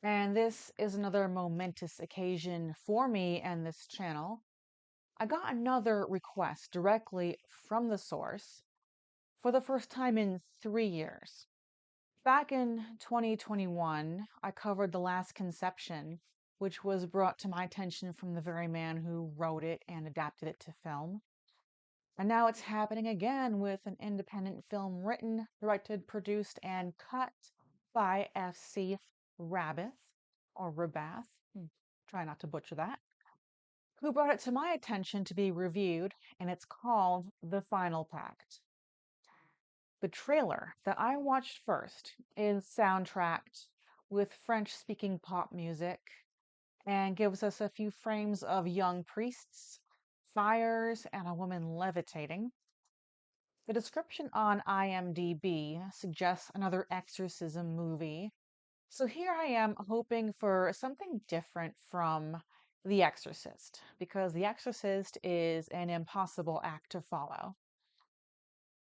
And this is another momentous occasion for me and this channel. I got another request directly from the source for the first time in 3 years. Back in 2021, I covered The Last Conception, which was brought to my attention from the very man who wrote it and adapted it to film. And now it's happening again with an independent film written, directed, produced, and cut by FC Rabbath or Rabbath. Try not to butcher that. Who brought it to my attention to be reviewed, and it's called The Final Pact. The trailer that I watched first is soundtracked with French-speaking pop music and gives us a few frames of young priests, fires, and a woman levitating. The description on IMDb suggests another exorcism movie, so here I am hoping for something different from The Exorcist, because The Exorcist is an impossible act to follow.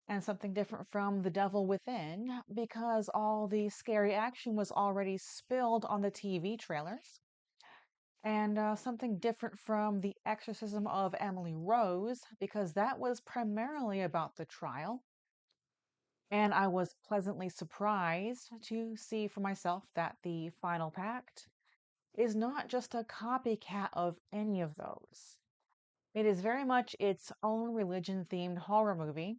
And something different from The Devil Within, because all the scary action was already spilled on the TV trailers. And something different from The Exorcism of Emily Rose, because that was primarily about the trial. And I was pleasantly surprised to see for myself that The Final Pact is not just a copycat of any of those. It is very much its own religion-themed horror movie.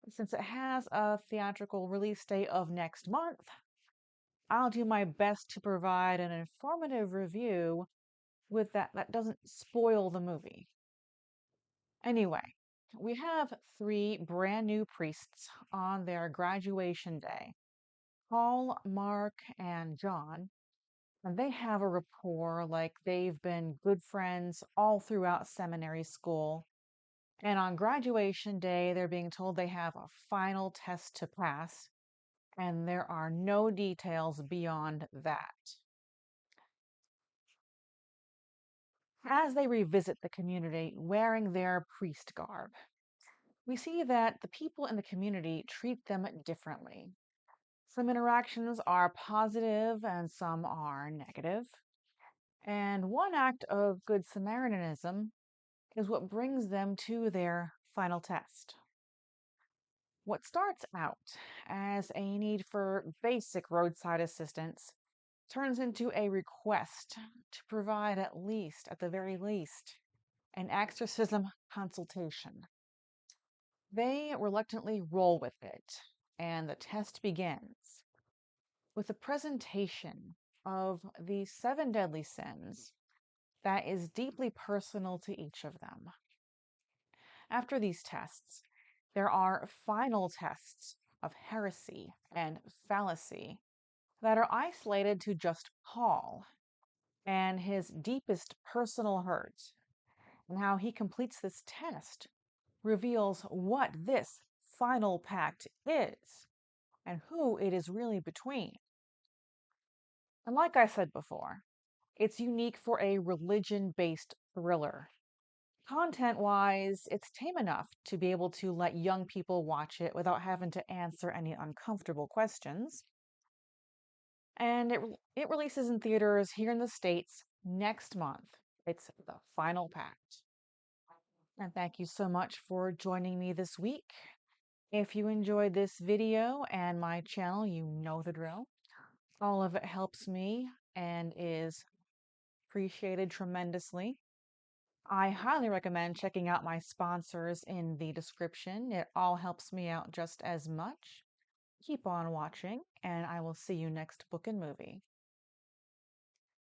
Since it has a theatrical release date of next month, I'll do my best to provide an informative review with that doesn't spoil the movie. Anyway, we have three brand new priests on their graduation day, Paul, Mark, and John, and they have a rapport like they've been good friends all throughout seminary school. And on graduation day, they're being told they have a final test to pass, and there are no details beyond that. As they revisit the community wearing their priest garb, we see that the people in the community treat them differently. Some interactions are positive and some are negative. And one act of good Samaritanism is what brings them to their final test. What starts out as a need for basic roadside assistance turns into a request to provide at the very least, an exorcism consultation. They reluctantly roll with it, and the test begins with a presentation of the seven deadly sins that is deeply personal to each of them. After these tests, there are final tests of heresy and fallacy that are isolated to just Paul and his deepest personal hurt. And how he completes this test reveals what this final pact is and who it is really between. And like I said before, it's unique for a religion-based thriller. Content-wise, it's tame enough to be able to let young people watch it without having to answer any uncomfortable questions. And it releases in theaters here in the States next month. It's The Final Pact. And thank you so much for joining me this week. If you enjoyed this video and my channel, you know the drill. All of it helps me and is appreciated tremendously. I highly recommend checking out my sponsors in the description. It all helps me out just as much. Keep on watching, and I will see you next book and movie.